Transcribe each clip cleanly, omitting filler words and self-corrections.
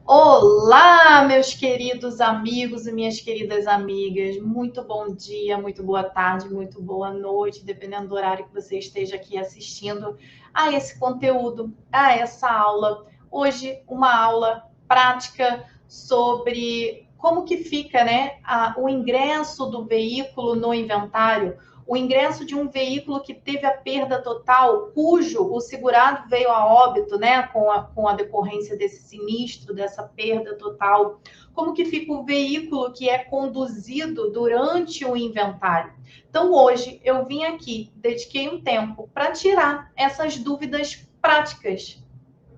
Olá, meus queridos amigos e minhas queridas amigas. Muito bom dia, muito boa tarde, muito boa noite, dependendo do horário que você esteja aqui assistindo a esse conteúdo, a essa aula. Hoje, uma aula prática sobre como que fica, né, o ingresso do veículo no inventário. O ingresso de um veículo que teve a perda total, cujo o segurado veio a óbito, né, com a decorrência desse sinistro, dessa perda total. Como que fica o veículo que é conduzido durante o inventário? Então, hoje, eu vim aqui, dediquei um tempo para tirar essas dúvidas práticas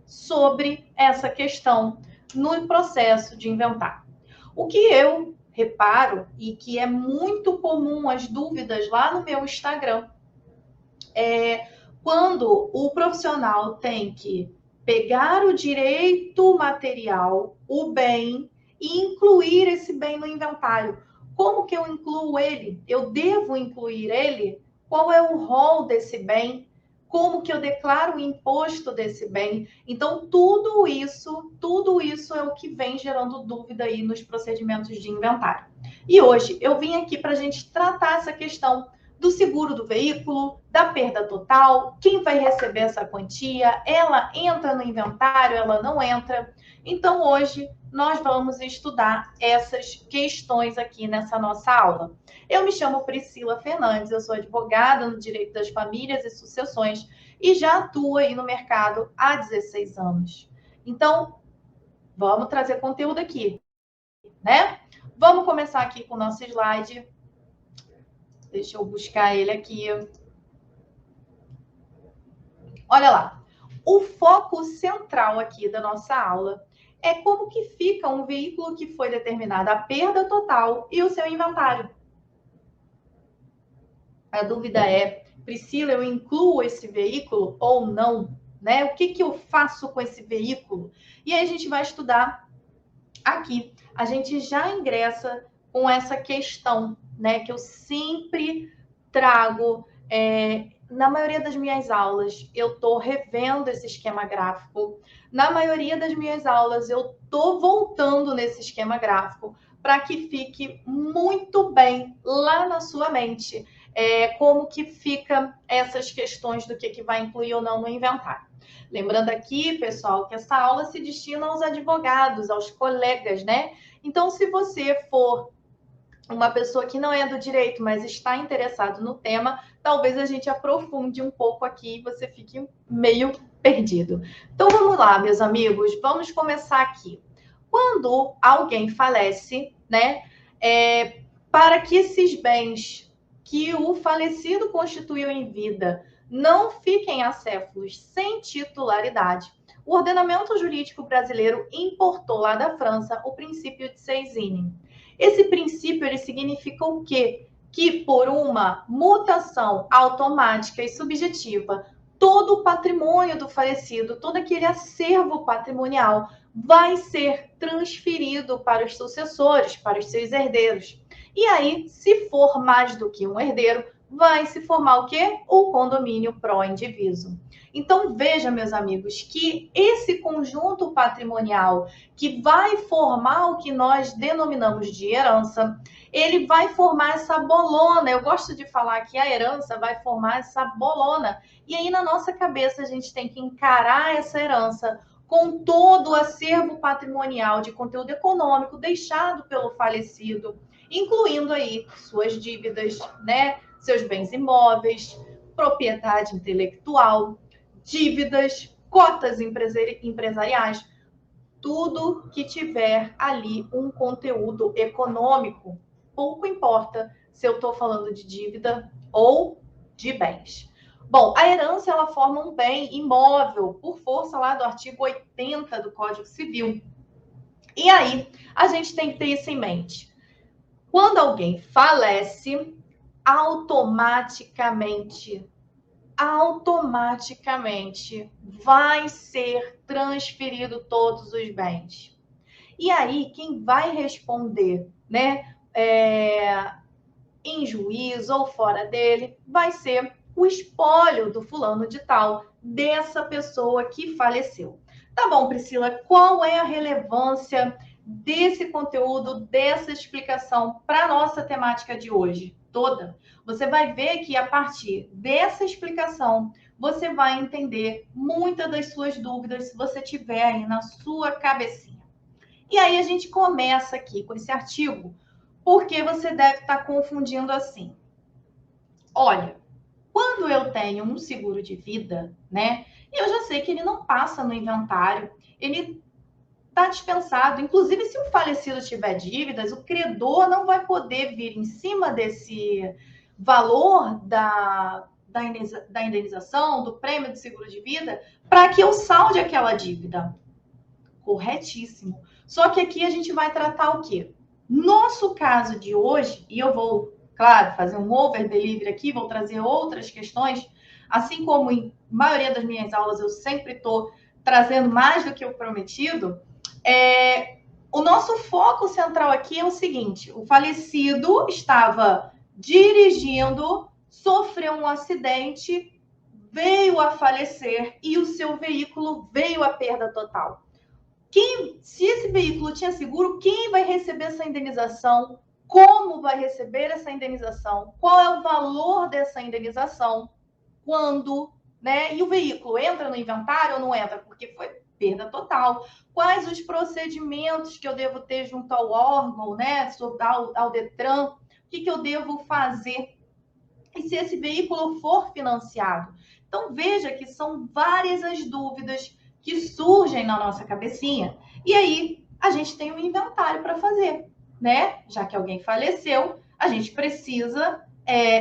sobre essa questão no processo de inventário. O que eu reparo e que é muito comum as dúvidas lá no meu Instagram é quando o profissional tem que pegar o direito material, o bem, e incluir esse bem no inventário. Como que eu incluo ele? Eu devo incluir ele? Qual é o rol desse bem? Como que eu declaro o imposto desse bem? Então, tudo isso é o que vem gerando dúvida aí nos procedimentos de inventário. E hoje eu vim aqui para a gente tratar essa questão do seguro do veículo, da perda total, quem vai receber essa quantia, ela entra no inventário, ela não entra. Então, hoje, nós vamos estudar essas questões aqui nessa nossa aula. Eu me chamo Priscila Fernandes, eu sou advogada no direito das famílias e sucessões e já atuo aí no mercado há 16 anos. Então, vamos trazer conteúdo aqui, né? Vamos começar aqui com o nosso slide. Deixa eu buscar ele aqui. Olha lá, o foco central aqui da nossa aula é como que fica um veículo que foi determinada a perda total e o seu inventário. A dúvida é, Priscila, eu incluo esse veículo ou não? Né? O que eu faço com esse veículo? E aí a gente vai estudar aqui. A gente já ingressa com essa questão, né, que eu sempre trago na maioria das minhas aulas, eu estou revendo esse esquema gráfico. Na maioria das minhas aulas, eu estou voltando nesse esquema gráfico para que fique muito bem lá na sua mente. Como que fica essas questões do que vai incluir ou não no inventário. Lembrando aqui, pessoal, que essa aula se destina aos advogados, aos colegas, né? Então, se você for uma pessoa que não é do direito, mas está interessado no tema, talvez a gente aprofunde um pouco aqui e você fique meio perdido. Então, vamos lá, meus amigos, vamos começar aqui. Quando alguém falece, né, para que esses bens que o falecido constituiu em vida não fiquem acéfalos sem titularidade, o ordenamento jurídico brasileiro importou lá da França o princípio de seis-in. Esse princípio ele significa o quê? Que por uma mutação automática e subjetiva, todo o patrimônio do falecido, todo aquele acervo patrimonial vai ser transferido para os sucessores, para os seus herdeiros. E aí, se for mais do que um herdeiro, vai se formar o quê? O condomínio pró-indiviso. Então, veja, meus amigos, que esse conjunto patrimonial que vai formar o que nós denominamos de herança, ele vai formar essa bolona. Eu gosto de falar que a herança vai formar essa bolona. E aí, na nossa cabeça, a gente tem que encarar essa herança com todo o acervo patrimonial de conteúdo econômico deixado pelo falecido, incluindo aí suas dívidas, né? Seus bens imóveis, propriedade intelectual, dívidas, cotas empresariais, tudo que tiver ali um conteúdo econômico. Pouco importa se eu estou falando de dívida ou de bens. Bom, a herança ela forma um bem imóvel por força lá do artigo 80 do Código Civil. E aí, a gente tem que ter isso em mente. Quando alguém falece, automaticamente vai ser transferido todos os bens. E aí, quem vai responder, né, em juízo ou fora dele, vai ser o espólio do fulano de tal, dessa pessoa que faleceu. Tá bom, Priscila, qual é a relevância desse conteúdo, dessa explicação para a nossa temática de hoje? Toda. Você vai ver que a partir dessa explicação, você vai entender muitas das suas dúvidas, se você tiver aí na sua cabecinha. E aí a gente começa aqui com esse artigo, porque você deve estar confundindo assim. Olha, quando eu tenho um seguro de vida, né? Eu já sei que ele não passa no inventário, ele está dispensado. Inclusive, se o falecido tiver dívidas, o credor não vai poder vir em cima desse valor da indenização, do prêmio do seguro de vida, para que eu salde aquela dívida. Corretíssimo. Só que aqui a gente vai tratar o quê? Nosso caso de hoje, e eu vou, claro, fazer um over delivery aqui, vou trazer outras questões, assim como em maioria das minhas aulas eu sempre estou trazendo mais do que o prometido. O nosso foco central aqui é o seguinte: o falecido estava dirigindo, sofreu um acidente, veio a falecer e o seu veículo veio à perda total. Se esse veículo tinha seguro, quem vai receber essa indenização? Como vai receber essa indenização? Qual é o valor dessa indenização? Quando, né? E o veículo entra no inventário ou não entra? Porque foi perda total. Quais os procedimentos que eu devo ter junto ao órgão, né? Ao Detran? O que eu devo fazer? E se esse veículo for financiado? Então, veja que são várias as dúvidas que surgem na nossa cabecinha. E aí, a gente tem um inventário para fazer, né? Já que alguém faleceu, a gente precisa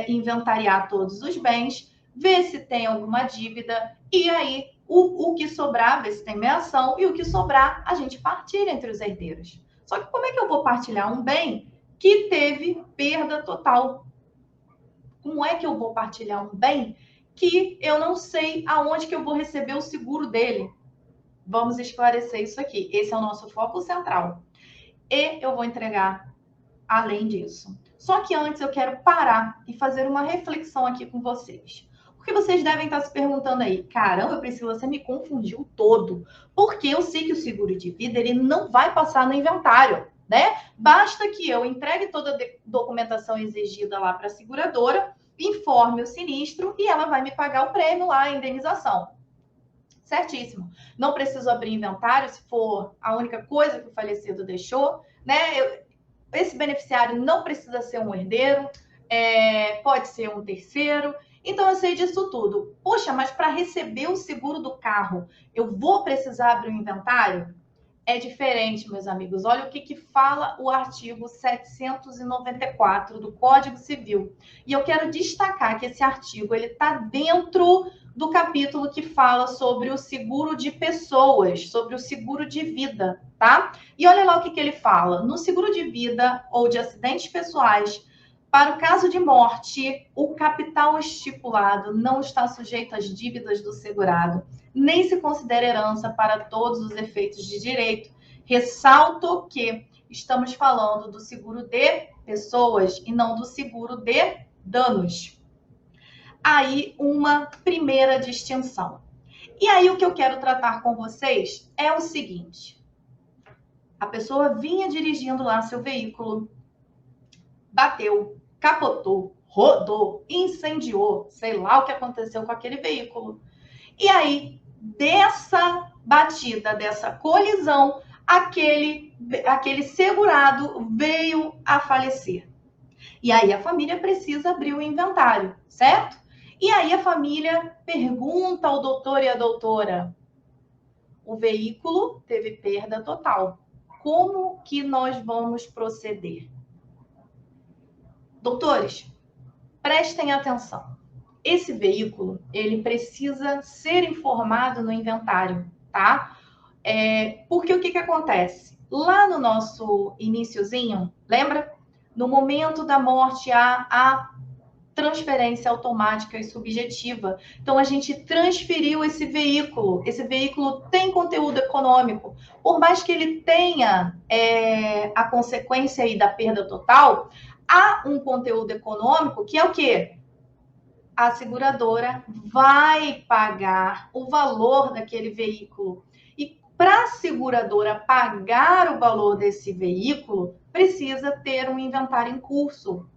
inventariar todos os bens, ver se tem alguma dívida, e aí o que sobrar, ver se tem meação, e o que sobrar, a gente partilha entre os herdeiros. Só que como é que eu vou partilhar um bem que teve perda total? Como é que eu vou partilhar um bem que eu não sei aonde que eu vou receber o seguro dele? Vamos esclarecer isso aqui. Esse é o nosso foco central. E eu vou entregar além disso. Só que antes eu quero parar e fazer uma reflexão aqui com vocês. Porque vocês devem estar se perguntando aí, caramba, Priscila, você me confundiu todo. Porque eu sei que o seguro de vida ele não vai passar no inventário, né? Basta que eu entregue toda a documentação exigida lá para a seguradora, informe o sinistro e ela vai me pagar o prêmio lá, a indenização. Certíssimo. Não preciso abrir inventário se for a única coisa que o falecido deixou, né? Esse beneficiário não precisa ser um herdeiro, pode ser um terceiro. Então, eu sei disso tudo. Poxa, mas para receber o seguro do carro, eu vou precisar abrir um inventário? É diferente, meus amigos. Olha o que fala o artigo 794 do Código Civil. E eu quero destacar que esse artigo ele está dentro do capítulo que fala sobre o seguro de pessoas, sobre o seguro de vida, tá? E olha lá o que ele fala. No seguro de vida ou de acidentes pessoais, para o caso de morte, o capital estipulado não está sujeito às dívidas do segurado, nem se considera herança para todos os efeitos de direito. Ressalto que estamos falando do seguro de pessoas e não do seguro de danos. Aí, uma primeira distinção. E aí, o que eu quero tratar com vocês é o seguinte: a pessoa vinha dirigindo lá seu veículo, bateu, capotou, rodou, incendiou, sei lá o que aconteceu com aquele veículo. E aí, dessa batida, dessa colisão, aquele segurado veio a falecer. E aí a família precisa abrir o inventário, certo? E aí a família pergunta ao doutor e à doutora: o veículo teve perda total. Como que nós vamos proceder? Doutores, prestem atenção. Esse veículo, ele precisa ser informado no inventário, tá? Porque o que acontece? Lá no nosso iniciozinho, lembra? No momento da morte, há a transferência automática e subjetiva. Então, a gente transferiu esse veículo. Esse veículo tem conteúdo econômico. Por mais que ele tenha a consequência aí da perda total, há um conteúdo econômico que é o quê? A seguradora vai pagar o valor daquele veículo. E para a seguradora pagar o valor desse veículo, precisa ter um inventário em curso.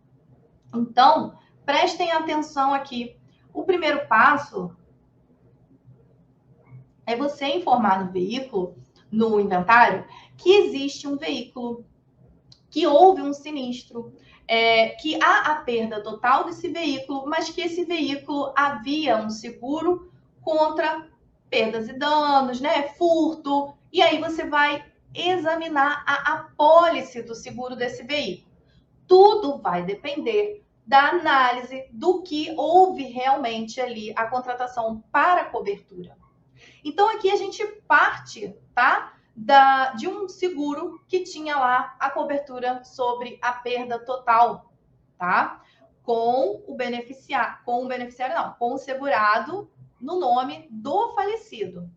Então, prestem atenção aqui. O primeiro passo é você informar no veículo, no inventário, que existe um veículo, que houve um sinistro, que há a perda total desse veículo, mas que esse veículo havia um seguro contra perdas e danos, né? Furto. E aí você vai examinar a apólice do seguro desse veículo. Tudo vai depender da análise do que houve realmente ali, a contratação para cobertura. Então, aqui a gente parte, tá? De um seguro que tinha lá a cobertura sobre a perda total, tá? Com o beneficiário não, com o segurado no nome do falecido.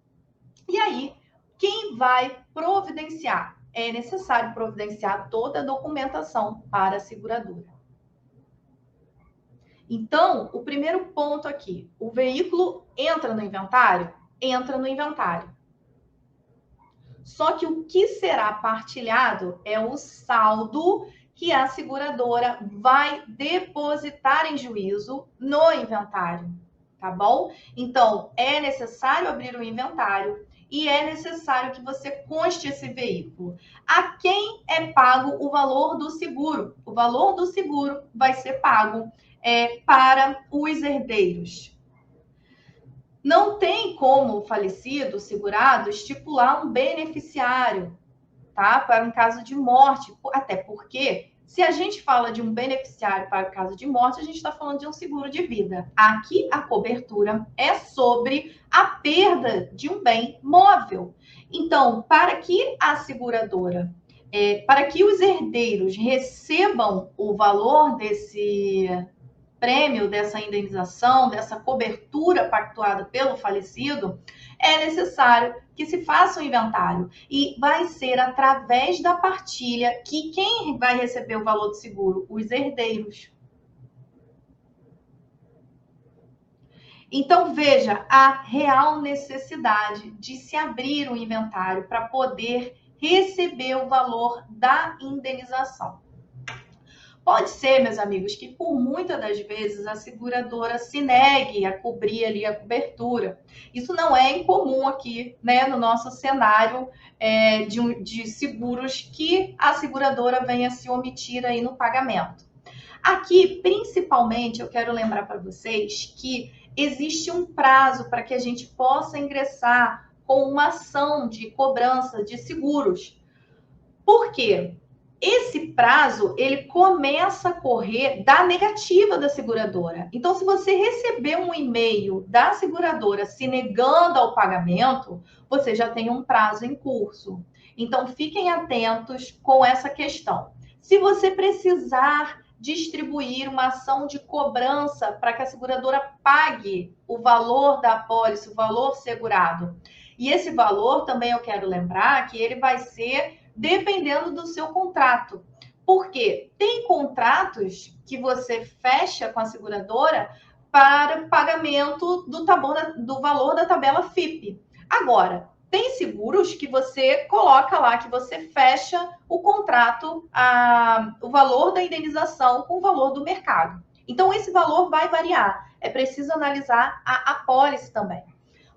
E aí, quem vai providenciar? É necessário providenciar toda a documentação para a seguradora. Então, o primeiro ponto aqui, o veículo entra no inventário? Entra no inventário. Só que o que será partilhado é o saldo que a seguradora vai depositar em juízo no inventário, tá bom? Então, é necessário abrir o inventário e é necessário que você conste esse veículo. A quem é pago o valor do seguro? O valor do seguro vai ser pago para os herdeiros. Não tem como o falecido, o segurado, estipular um beneficiário, tá? Para um caso de morte. Até porque, se a gente fala de um beneficiário para o caso de morte, a gente está falando de um seguro de vida. Aqui, a cobertura é sobre a perda de um bem móvel. Então, para que a seguradora, para que os herdeiros recebam o valor desse prêmio, dessa indenização, dessa cobertura pactuada pelo falecido, é necessário que se faça um inventário. E vai ser através da partilha que quem vai receber o valor do seguro? Os herdeiros. Então, veja a real necessidade de se abrir um inventário para poder receber o valor da indenização. Pode ser, meus amigos, que por muitas das vezes a seguradora se negue a cobrir ali a cobertura. Isso não é incomum aqui, né, no nosso cenário de seguros que a seguradora venha se omitir aí no pagamento. Aqui, principalmente, eu quero lembrar para vocês que existe um prazo para que a gente possa ingressar com uma ação de cobrança de seguros. Por quê? Esse prazo, ele começa a correr da negativa da seguradora. Então, se você receber um e-mail da seguradora se negando ao pagamento, você já tem um prazo em curso. Então, fiquem atentos com essa questão. Se você precisar distribuir uma ação de cobrança para que a seguradora pague o valor da apólice, o valor segurado. E esse valor, também eu quero lembrar que ele vai ser dependendo do seu contrato. Porque tem contratos que você fecha com a seguradora para pagamento do valor da tabela FIP. Agora, tem seguros que você coloca lá, que você fecha o contrato, o valor da indenização com o valor do mercado. Então, esse valor vai variar. É preciso analisar a apólice também.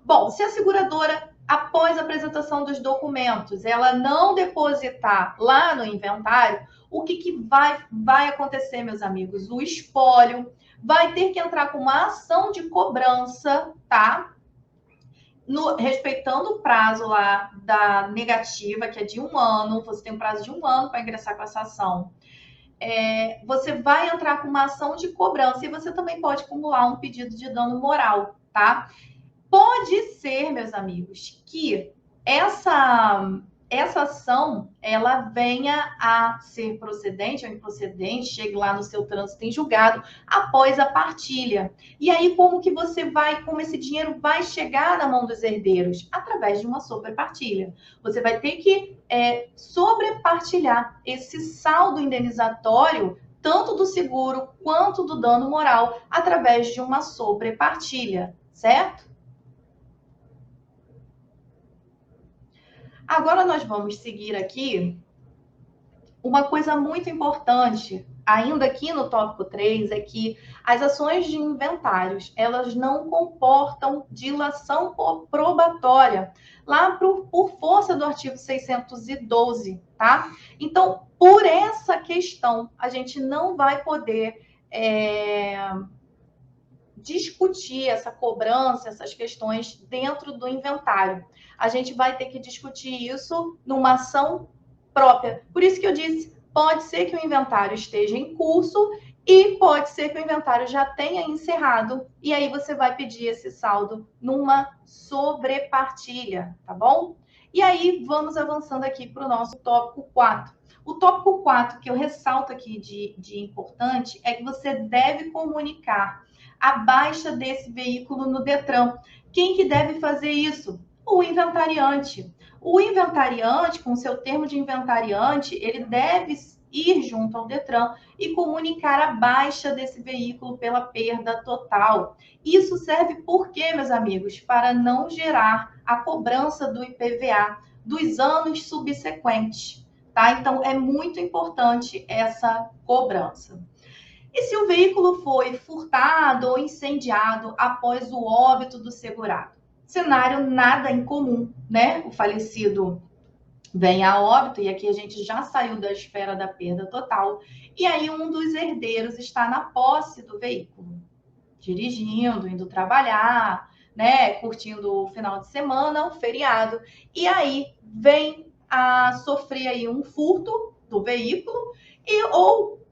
Bom, se a seguradora, após a apresentação dos documentos, ela não depositar lá no inventário, o que vai acontecer, meus amigos? O espólio vai ter que entrar com uma ação de cobrança, tá? Respeitando o prazo lá da negativa, que é de 1 ano, você tem um prazo de 1 ano para ingressar com essa ação. Você vai entrar com uma ação de cobrança e você também pode acumular um pedido de dano moral, tá? Pode ser, meus amigos, que essa ação ela venha a ser procedente ou improcedente, chegue lá no seu trânsito em julgado após a partilha. E aí, como esse dinheiro vai chegar na mão dos herdeiros? Através de uma sobrepartilha. Você vai ter que sobrepartilhar esse saldo indenizatório, tanto do seguro quanto do dano moral, através de uma sobrepartilha, certo? Agora nós vamos seguir aqui. Uma coisa muito importante, ainda aqui no tópico 3, é que as ações de inventários, elas não comportam dilação probatória, lá por força do artigo 612, tá? Então, por essa questão, a gente não vai poder discutir essa cobrança, essas questões dentro do inventário. A gente vai ter que discutir isso numa ação própria. Por isso que eu disse, pode ser que o inventário esteja em curso e pode ser que o inventário já tenha encerrado, e aí você vai pedir esse saldo numa sobrepartilha, tá bom? E aí, vamos avançando aqui para o nosso tópico 4. O tópico 4, que eu ressalto aqui de importante, é que você deve comunicar a baixa desse veículo no Detran. Quem que deve fazer isso? O inventariante. O inventariante, com seu termo de inventariante, ele deve ir junto ao Detran e comunicar a baixa desse veículo pela perda total. Isso serve por quê, meus amigos? Para não gerar a cobrança do IPVA dos anos subsequentes, tá? Então, é muito importante essa cobrança. E se o veículo foi furtado ou incendiado após o óbito do segurado? Cenário nada incomum, né? O falecido vem a óbito, e aqui a gente já saiu da esfera da perda total, e aí um dos herdeiros está na posse do veículo, dirigindo, indo trabalhar, né? Curtindo o final de semana, o feriado, e aí vem a sofrer aí um furto do veículo, ou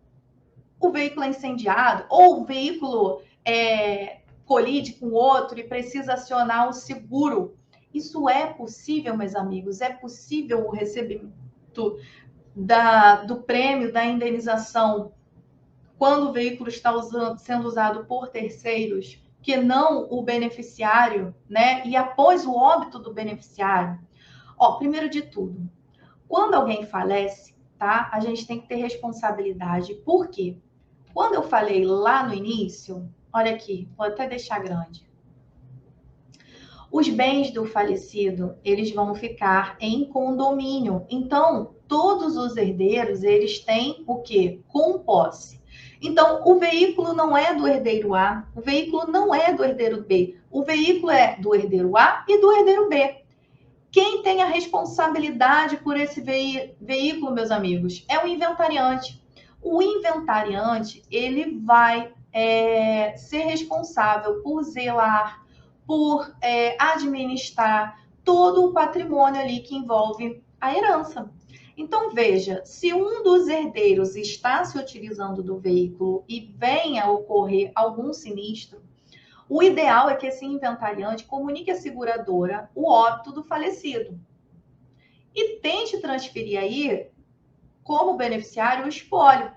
o veículo é incendiado, ou o veículo colide com outro e precisa acionar o seguro. Isso é possível, meus amigos? É possível o recebimento do prêmio, da indenização, quando o veículo está sendo usado por terceiros, que não o beneficiário, né? E após o óbito do beneficiário? Primeiro de tudo, quando alguém falece, tá? A gente tem que ter responsabilidade. Por quê? Quando eu falei lá no início, olha aqui, vou até deixar grande. Os bens do falecido, eles vão ficar em condomínio. Então, todos os herdeiros, eles têm o quê? Com posse. Então, o veículo não é do herdeiro A, o veículo não é do herdeiro B. O veículo é do herdeiro A e do herdeiro B. Quem tem a responsabilidade por esse veículo, meus amigos? É o inventariante. O inventariante, ele vai ser responsável por zelar, por administrar todo o patrimônio ali que envolve a herança. Então, veja, se um dos herdeiros está se utilizando do veículo e venha a ocorrer algum sinistro, o ideal é que esse inventariante comunique à seguradora o óbito do falecido e tente transferir aí, como beneficiário, o espólio.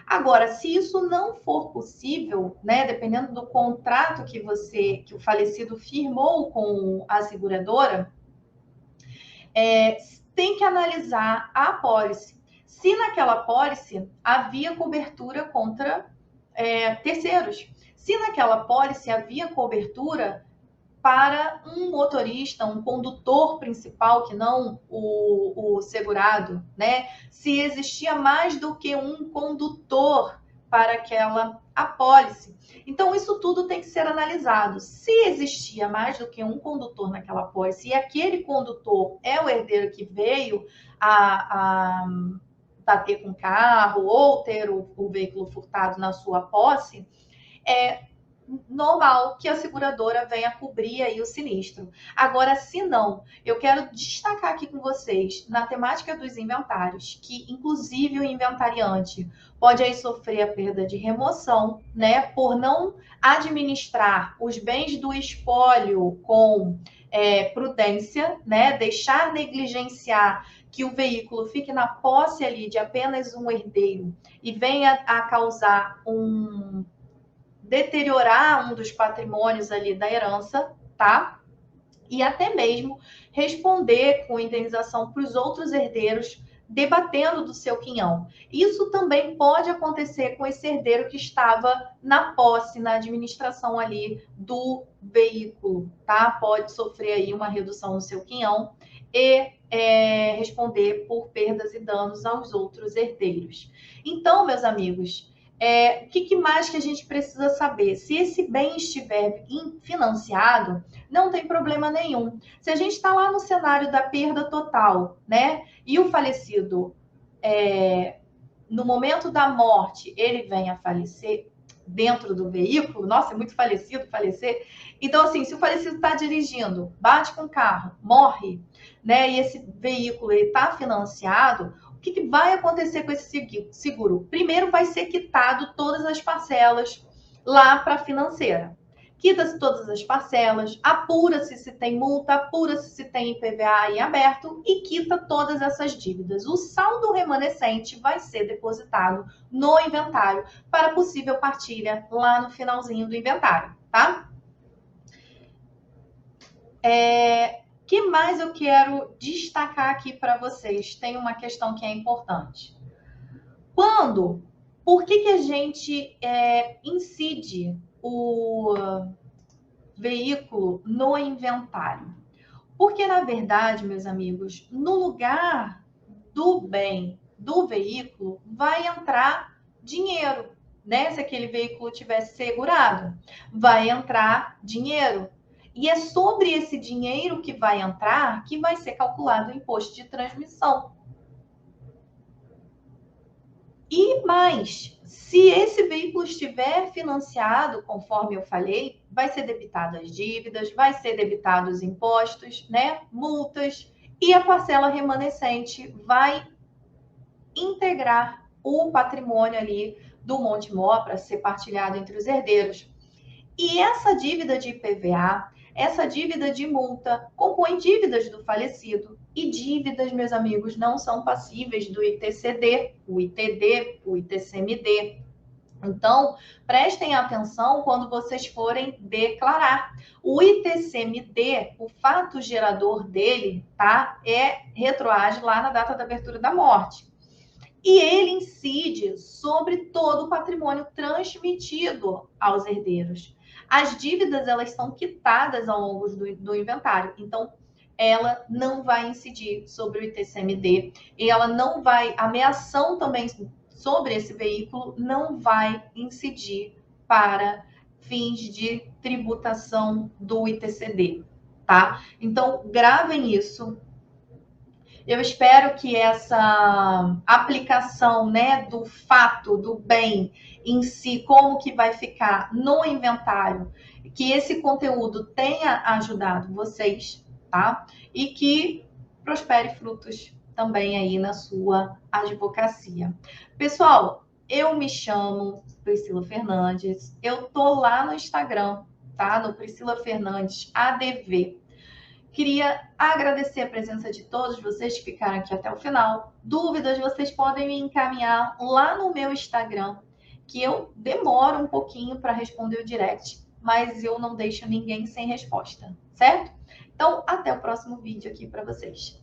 Agora, se isso não for possível, né, dependendo do contrato que o falecido firmou com a seguradora, tem que analisar a apólice. Se naquela apólice havia cobertura contra terceiros. Se naquela apólice havia cobertura para um motorista, um condutor principal, que não o segurado, né? Se existia mais do que um condutor para aquela apólice. Então, isso tudo tem que ser analisado. Se existia mais do que um condutor naquela apólice e aquele condutor é o herdeiro que veio a bater com o carro ou ter o veículo furtado na sua posse, é normal que a seguradora venha cobrir aí o sinistro. Agora, se não, eu quero destacar aqui com vocês, na temática dos inventários, que inclusive o inventariante pode aí sofrer a perda de remoção, né, por não administrar os bens do espólio com prudência, né, deixar negligenciar que o veículo fique na posse ali de apenas um herdeiro e venha a causar deteriorar um dos patrimônios ali da herança, tá? E até mesmo responder com indenização para os outros herdeiros, debatendo do seu quinhão. Isso também pode acontecer com esse herdeiro que estava na posse, na administração ali do veículo, tá? Pode sofrer aí uma redução no seu quinhão. e responder por perdas e danos aos outros herdeiros. Então, meus amigos, o que mais que a gente precisa saber? Se esse bem estiver financiado, não tem problema nenhum. Se a gente está lá no cenário da perda total, né? E o falecido, no momento da morte, ele vem a falecer dentro do veículo, nossa, é muito falecido, falecer. Então, assim, se o falecido está dirigindo, bate com o carro, morre, né? E esse veículo está financiado, o que vai acontecer com esse seguro? Primeiro, vai ser quitado todas as parcelas lá para a financeira. Quita-se todas as parcelas, apura-se se tem multa, apura-se se tem IPVA em aberto e quita todas essas dívidas. O saldo remanescente vai ser depositado no inventário para possível partilha lá no finalzinho do inventário, tá? Que mais eu quero destacar aqui para vocês? Tem uma questão que é importante. Por que a gente incide o veículo no inventário? Porque, na verdade, meus amigos, no lugar do bem do veículo vai entrar dinheiro, né? Se aquele veículo tivesse segurado, vai entrar dinheiro. E é sobre esse dinheiro que vai entrar que vai ser calculado o imposto de transmissão. E mais, se esse veículo estiver financiado, conforme eu falei, vai ser debitado as dívidas, vai ser debitado os impostos, né? Multas, e a parcela remanescente vai integrar o patrimônio ali do Monte Mó para ser partilhado entre os herdeiros. E essa dívida de IPVA, essa dívida de multa, compõe dívidas do falecido. E dívidas, meus amigos, não são passíveis do ITCD, o ITD, o ITCMD. Então, prestem atenção quando vocês forem declarar. O ITCMD, o fato gerador dele, tá? Retroage lá na data da abertura da morte. E ele incide sobre todo o patrimônio transmitido aos herdeiros. As dívidas, elas são quitadas ao longo do inventário. Então, ela não vai incidir sobre o ITCMD. E ela não vai... A ameação também sobre esse veículo não vai incidir para fins de tributação do ITCD, tá? Então, gravem isso. Eu espero que essa aplicação, né, do fato, do bem em si, como que vai ficar no inventário, que esse conteúdo tenha ajudado vocês, tá? E que prospere frutos também aí na sua advocacia. Pessoal, eu me chamo Priscila Fernandes, eu tô lá no Instagram, tá? No Priscila Fernandes ADV. Queria agradecer a presença de todos vocês que ficaram aqui até o final. Dúvidas, vocês podem me encaminhar lá no meu Instagram, que eu demoro um pouquinho para responder o direct, mas eu não deixo ninguém sem resposta, certo? Então, até o próximo vídeo aqui para vocês.